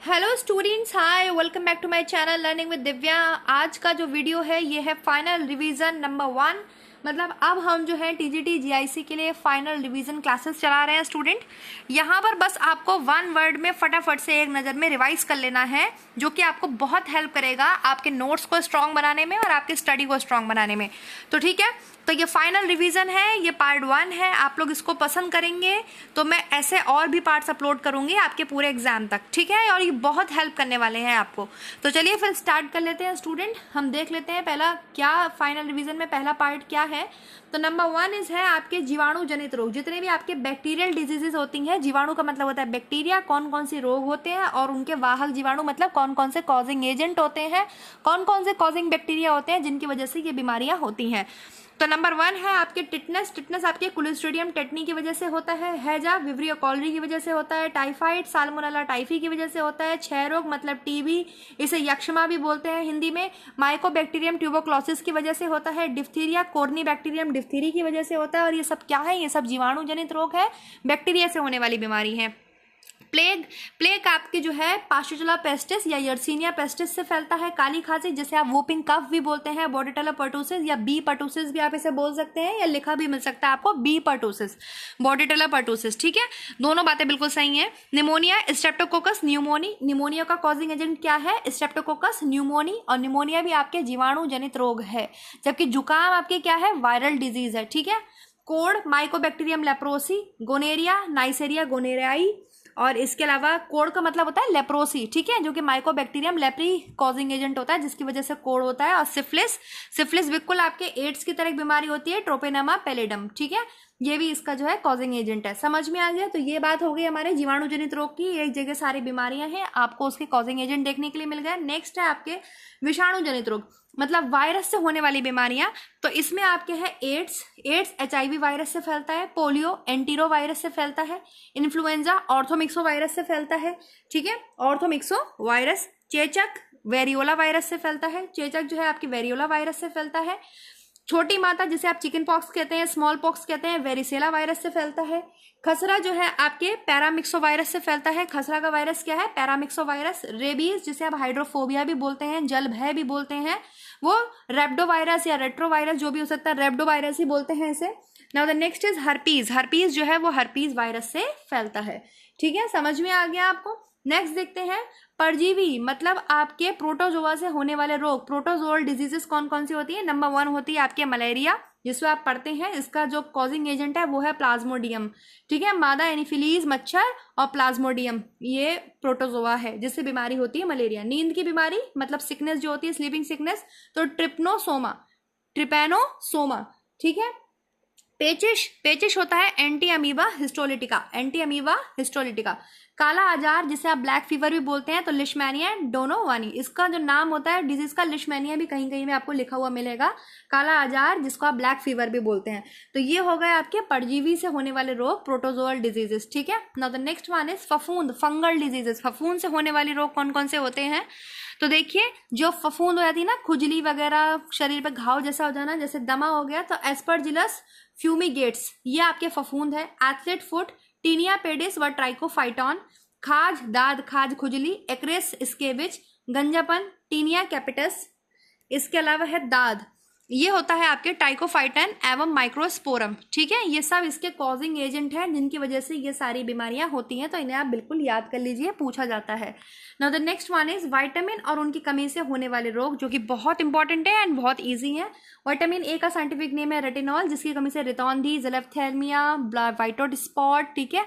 Hello students, hi, welcome back to my channel learning with Divya. आज का जो video है ये है फाइनल रिवीजन नंबर 1। मतलब अब हम जो है टीजीटी जीआईसी के लिए फाइनल रिवीजन क्लासेस चला रहे हैं स्टूडेंट। यहाँ पर बस आपको वन वर्ड में फटाफट से एक नज़र में रिवाइज कर लेना है, जो कि आपको बहुत हेल्प करेगा आपके नोट्स को स्ट्रॉन्ग बनाने में और आपकी स्टडी को स्ट्रॉन्ग बनाने में। तो ठीक है, तो ये फाइनल रिवीजन है, ये पार्ट 1 है। आप लोग इसको पसंद करेंगे तो मैं ऐसे और भी पार्ट्स अपलोड करूंगी आपके पूरे एग्जाम तक, ठीक है, और ये बहुत हेल्प करने वाले हैं आपको। तो चलिए फिर स्टार्ट कर लेते हैं स्टूडेंट। हम देख लेते हैं पहला क्या फाइनल रिवीजन में पहला पार्ट क्या है। तो नंबर 1 है आपके जीवाणु जनित रोग। जितने भी आपके बैक्टीरियल डिजीजेस होती हैं, जीवाणु का मतलब होता है बैक्टीरिया, कौन कौन से रोग होते हैं और उनके वाहक जीवाणु मतलब कौन कौन से कॉजिंग एजेंट होते हैं, कौन कौन से कॉजिंग बैक्टीरिया होते हैं जिनकी वजह से ये बीमारियां होती हैं। तो नंबर 1 है आपके टिटनेस। टिटनेस आपके क्लोस्ट्रीडियम टेटनी की वजह से होता है। हैजा विब्रियो कॉलरी की वजह से होता है। टाइफाइड साल्मोनेला टाइफी की वजह से होता है। क्षय रोग मतलब टीबी, इसे यक्ष्मा भी बोलते हैं हिंदी में। माइकोबैक्टीरियम ट्यूबरक्लोसिस की वजह से होता है। डिफ्थीरिया कोर्नी बैक्टीरियम डिफ्थीरी की वजह से होता है। और ये सब क्या है? ये सब जीवाणु जनित रोग है, बैक्टीरिया से होने वाली बीमारी है। प्लेग। प्लेग आपके जो है पास्चुला पेस्टिस या यर्सीनिया पेस्टिस से फैलता है। काली खांसी जिसे आप वोपिंग कफ भी बोलते हैं। बॉर्डेटेला पर्टुसिस या बी पर्टुसिस भी आप इसे बोल सकते हैं, या लिखा भी मिल सकता है आपको बी पर्टुसिस, बॉर्डेटेला पर्टुसिस, ठीक है। दोनों बातें बिल्कुल सही है। Pneumonia, Streptococcus pneumoniae. निमोनिया का कॉजिंग एजेंट क्या है? Streptococcus pneumoniae. और निमोनिया भी आपके जीवाणु जनित रोग है, जबकि जुकाम आपके क्या है? वायरल डिजीज है, ठीक है। Code Mycobacterium leprosy. गोनेरिया नाइसेरिया गोनेरियाई। और इसके अलावा कोड का मतलब होता है लेप्रोसी, ठीक है, जो कि माइकोबैक्टीरियम लेप्री कॉजिंग एजेंट होता है, जिसकी वजह से कोड होता है। और सिफिलिस। सिफिलिस बिल्कुल आपके एड्स की तरह एक बीमारी होती है, ट्रोपेनामा पैलिडम, ठीक है, ये भी इसका जो है कॉजिंग एजेंट है। समझ में आ गया? तो ये बात हो गई हमारे जीवाणु जनित रोग की। एक जगह सारी बीमारियां हैं, आपको उसके कॉजिंग एजेंट देखने के लिए मिल गया। नेक्स्ट है आपके विषाणु जनित रोग, मतलब वायरस से होने वाली बीमारियां। तो इसमें आपके है एड्स। एड्स एचआईवी वायरस से फैलता है। पोलियो एंटीरो वायरस से फैलता है। इन्फ्लुएंजा ऑर्थोमिक्सो वायरस से फैलता है, ठीक है, ऑर्थोमिक्सो वायरस। चेचक वेरियोला वायरस से फैलता है। चेचक जो है आपकी वेरियोला वायरस से फैलता है। छोटी माता जिसे आप चिकन पॉक्स कहते हैं, स्मॉल पॉक्स कहते हैं, वेरिसेला वायरस से फैलता है। खसरा जो है आपके पैरामिक्सो वायरस से फैलता है। खसरा का वायरस क्या है? Paramyxo virus. रेबीज जिसे आप हाइड्रोफोबिया भी बोलते हैं, जल भय भी बोलते हैं, वो रेप्डो वायरस या रेट्रो वायरस जो भी हो सकता है, रेप्डो वायरस ही बोलते हैं इसे। Now the next is herpes. Herpes जो है वो हर्पीज वायरस से फैलता है, ठीक है, समझ में आ गया आपको। नेक्स्ट देखते हैं परजीवी, मतलब आपके प्रोटोजोआ से होने वाले रोग। प्रोटोजोअल डिजीजेस कौन कौन सी होती है? नंबर 1 होती है आपके मलेरिया, जिसको आप पढ़ते हैं, इसका जो कॉजिंग एजेंट है वो है प्लाज्मोडियम, ठीक है। मादा एनीफिलीज मच्छर और प्लाज्मोडियम ये प्रोटोजोआ है जिससे बीमारी होती है मलेरिया। नींद की बीमारी मतलब सिकनेस जो होती है, स्लीपिंग सिकनेस, तो ट्रिपैनोसोमा, ठीक है। पेचिश। पेचिश होता है anti amoeba histolytica, anti amoeba histolytica. काला आजार जिसे आप ब्लैक फीवर भी बोलते हैं, तो लिशमैनिया डोनोवानी, इसका जो नाम होता है डिजीज का, लिशमैनिया भी कहीं कहीं में आपको लिखा हुआ मिलेगा। काला आजार जिसको आप ब्लैक फीवर भी बोलते हैं। तो ये हो गए आपके परजीवी से होने वाले रोग, प्रोटोजोअल डिजीजेस, ठीक है। Now the next one is फफूंद, फंगल डिजीजेस। फफूंद से होने वाले रोग कौन कौन से होते हैं? तो देखिए, जो फफूंद हो जाती है ना, खुजली वगैरह, शरीर पे घाव जैसा हो जाना, जैसे दमा हो गया, तो एस्परजिलस फ्यूमिगेट्स ये आपके फफूंद है। एथलेट फुट, टीनिया पेडिस व ट्राइकोफाइटॉन। खाज दाद खाज खुजली, एक्रेस स्केबिज, गंजापन टीनिया कैपिटस। इसके अलावा है दाद, ये होता है आपके टाइकोफाइटन एवं माइक्रोस्पोरम, ठीक है। ये सब इसके कॉजिंग एजेंट हैं जिनकी वजह से ये सारी बीमारियां होती हैं, तो इन्हें आप बिल्कुल याद कर लीजिए, पूछा जाता है। Now the next one is vitamin और उनकी कमी से होने वाले रोग, जो कि बहुत इंपॉर्टेंट है एंड बहुत ईजी है। विटामिन ए का साइंटिफिक नेम है रेटिनॉल, जिसकी कमी से रितौंधी, ज़लेफ्थैल्मिया, व्हाइट स्पॉट, ठीक है,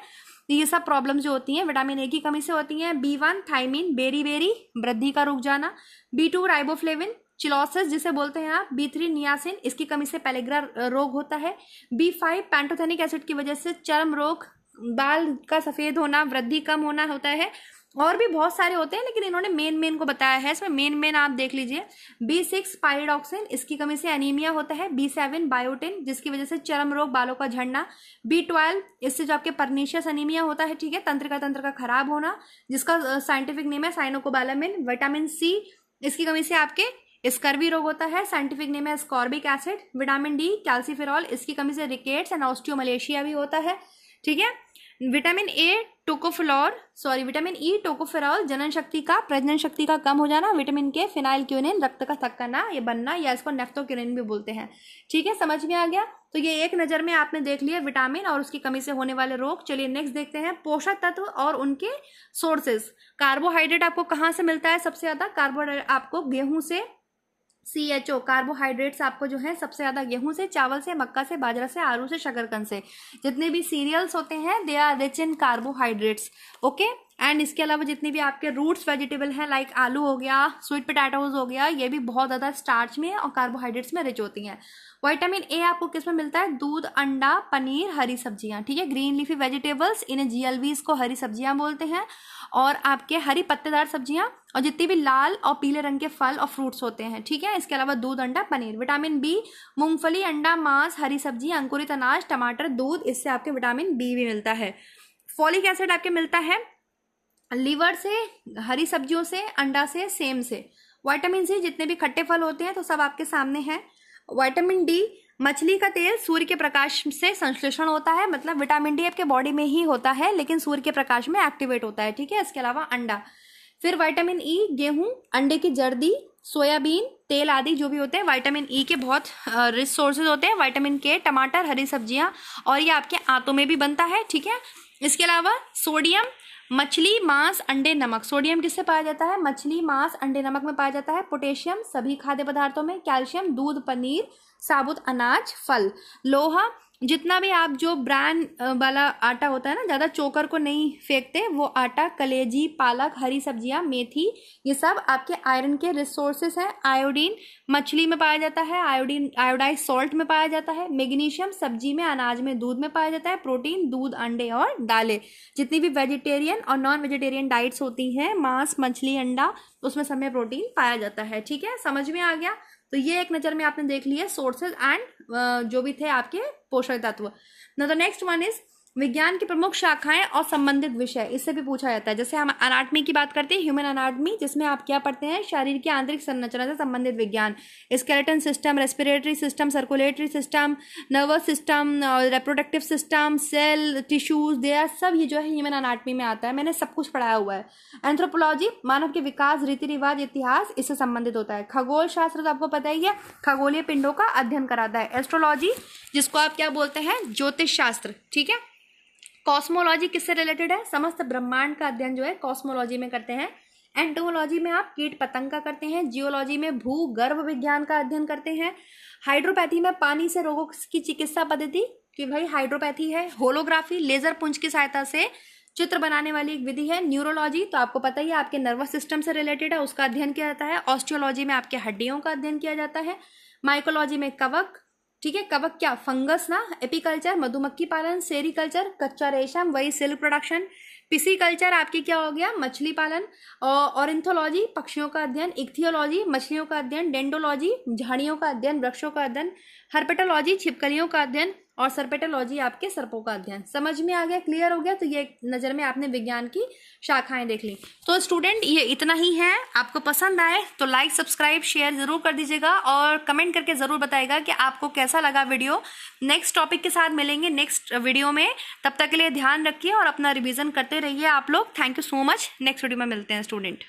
ये सब प्रॉब्लम जो होती हैं विटामिन ए की कमी से होती हैं। B1 थाइमिन, बेरी बेरी, वृद्धि का रुक जाना। B2 राइबोफ्लेविन, चिलोसिस जिसे बोलते हैं आप। B3 नियासिन, इसकी कमी से पेलेग्रा रोग होता है। B5 पैंटोथेनिक एसिड की वजह से चर्म रोग, बाल का सफेद होना, वृद्धि कम होना होता है। और भी बहुत सारे होते हैं, लेकिन इन्होंने मेन को बताया है, इसमें मेन आप देख लीजिए। B6 पाइरिडॉक्सिन, इसकी कमी से एनीमिया होता है। B7 बायोटिन, जिसकी वजह से चर्म रोग, बालों का झड़ना। B12, इससे जो आपके परनीशियस एनीमिया होता है, ठीक है, तंत्र का खराब होना, जिसका साइंटिफिक नेम है साइनोकोबालामिन। विटामिन सी, इसकी कमी से आपके स्कर्वी रोग होता है, साइंटिफिक नेम है ascorbic acid. Vitamin D calciferol, इसकी कमी से रिकेट्स एंड ऑस्टियोमलेशिया भी होता है, ठीक है। Vitamin A vitamin E tocopherol जनन शक्ति का, प्रजनन शक्ति का कम हो जाना, विटामिन के फिनाइलक्यूनिन रक्त का थक्काना ये बनना, या इसको नेफ्थोक्यूनिन भी बोलते हैं। ठीक है, समझ में आ गया। तो ये एक नज़र में आपने देख लिया विटामिन और उसकी कमी से होने वाले रोग। चलिए नेक्स्ट देखते हैं पोषक तत्व और उनके सोर्सेज। कार्बोहाइड्रेट आपको कहाँ से मिलता है सबसे ज़्यादा? कार्बोहाइड्रेट आपको गेहूँ से, CHO कार्बोहाइड्रेट्स आपको जो है सबसे ज़्यादा गेहूं से, चावल से, मक्का से, बाजरा से, आलू से, शकरकंद से। जितने भी सीरियल्स होते हैं they are rich in carbohydrates. Okay, and इसके अलावा जितने भी आपके रूट्स वेजिटेबल हैं लाइक आलू हो गया, स्वीट पोटैटोज हो गया, ये भी बहुत ज़्यादा स्टार्च में और कार्बोहाइड्रेट्स में रिच होती हैं। विटामिन ए आपको किस में मिलता है? दूध, अंडा, पनीर, हरी सब्जियां। ठीक है, ग्रीन लीफी वेजिटेबल्स, इन्हें GLVs को हरी सब्जियां बोलते हैं। और आपके हरी पत्तेदार सब्जियां और जितनी भी लाल और पीले रंग के फल और फ्रूट्स होते हैं। ठीक है, इसके अलावा दूध, अंडा, पनीर। विटामिन बी मूंगफली, अंडा, मांस, हरी सब्जी, अंकुरित अनाज, टमाटर, दूध, इससे आपके विटामिन बी भी मिलता है। फॉलिक एसिड आपके मिलता है लीवर से, हरी सब्जियों से, अंडा से, सेम से। विटामिन सी जितने भी खट्टे फल होते हैं तो सब आपके सामने हैं। विटामिन डी मछली का तेल सूर्य के प्रकाश से संश्लेषण होता है, मतलब विटामिन डी आपके बॉडी में ही होता है लेकिन सूर्य के प्रकाश में एक्टिवेट होता है। ठीक है, इसके अलावा अंडा। फिर विटामिन ई गेहूं, अंडे की जर्दी, सोयाबीन तेल आदि जो भी होते हैं विटामिन ई के बहुत रिच सोर्सेज होते हैं। विटामिन के टमाटर, हरी सब्जियां, और ये आपके आंतों में भी बनता है। ठीक है, इसके अलावा सोडियम मछली, मांस, अंडे, नमक। सोडियम किससे पाया जाता है? मछली, मांस, अंडे, नमक में पाया जाता है। पोटेशियम सभी खाद्य पदार्थों में। कैल्शियम दूध, पनीर, साबुत अनाज, फल। लोहा जितना भी आप जो ब्रांड वाला आटा होता है ना, ज़्यादा चोकर को नहीं फेंकते, वो आटा, कलेजी, पालक, हरी सब्जियां, मेथी, ये सब आपके आयरन के रिसोर्सेस हैं। आयोडीन मछली में पाया जाता है, आयोडीन आयोडाइज सॉल्ट में पाया जाता है। मैग्नीशियम सब्जी में, अनाज में, दूध में पाया जाता है। प्रोटीन दूध, अंडे और दालें। जितनी भी वेजिटेरियन और नॉन वेजिटेरियन डाइट्स होती हैं, मांस, मछली, अंडा, उसमें सब में प्रोटीन पाया जाता है। ठीक है, समझ में आ गया। तो ये एक नज़र में आपने देख लिया सोर्सेज एंड जो भी थे आपके पोषक तत्व। द नेक्स्ट वन इज विज्ञान की प्रमुख शाखाएं और संबंधित विषय। इससे भी पूछा जाता है। जैसे हम अनाटमी की बात करते हैं, ह्यूमन अनाटमी, जिसमें आप क्या पढ़ते हैं? शरीर की आंतरिक संरचना से संबंधित विज्ञान। Skeleton system, respiratory system, circulatory system, nervous system, reproductive system, cell, tissues, there, सब ये जो है ह्यूमन अनाटमी में आता है। मैंने सब कुछ पढ़ाया हुआ है। एंथ्रोपोलॉजी मानव के विकास, रीति रिवाज, इतिहास, इससे संबंधित होता है। खगोल शास्त्र तो आपको पता ही है, खगोलीय पिंडों का अध्ययन कराता है। एस्ट्रोलॉजी जिसको आप क्या बोलते हैं? ज्योतिष शास्त्र। ठीक है, कॉस्मोलॉजी किससे रिलेटेड है? समस्त ब्रह्मांड का अध्ययन जो है कॉस्मोलॉजी में करते हैं। एंटोमोलॉजी में आप कीट पतंग का करते हैं। जियोलॉजी में भूगर्भ विज्ञान का अध्ययन करते हैं। हाइड्रोपैथी में पानी से रोगों की चिकित्सा पद्धति, कि भाई हाइड्रोपैथी है। होलोग्राफी लेजर पुंज की सहायता से चित्र बनाने वाली एक विधि है। न्यूरोलॉजी तो आपको पता ही है, आपके नर्वस सिस्टम से रिलेटेड है, उसका अध्ययन किया जाता है। ऑस्टियोलॉजी में आपके हड्डियों का अध्ययन किया जाता है। माइकोलॉजी में कवक, ठीक है, कवक क्या? फंगस ना। एपीकल्चर मधुमक्खी पालन। सेरीकल्चर कच्चा रेशम, वही सिल्क प्रोडक्शन। पिसीकल्चर आपकी क्या हो गया? मछली पालन। ऑरिंथोलॉजी पक्षियों का अध्ययन। इक्थियोलॉजी मछलियों का अध्ययन। डेंडोलॉजी झाड़ियों का अध्ययन, वृक्षों का अध्ययन। हर्पेटोलॉजी छिपकलियों का अध्ययन। और सर्पेटोलॉजी आपके सर्पों का अध्ययन। समझ में आ गया? क्लियर हो गया? तो ये नज़र में आपने विज्ञान की शाखाएं देख ली। तो स्टूडेंट ये इतना ही है। आपको पसंद आए तो लाइक, सब्सक्राइब, शेयर जरूर कर दीजिएगा और कमेंट करके ज़रूर बताइएगा कि आपको कैसा लगा वीडियो। नेक्स्ट टॉपिक के साथ मिलेंगे नेक्स्ट वीडियो में। तब तक के लिए ध्यान रखिए और अपना रिविज़न करते रहिए आप लोग। Thank you so much. Next video में मिलते हैं स्टूडेंट।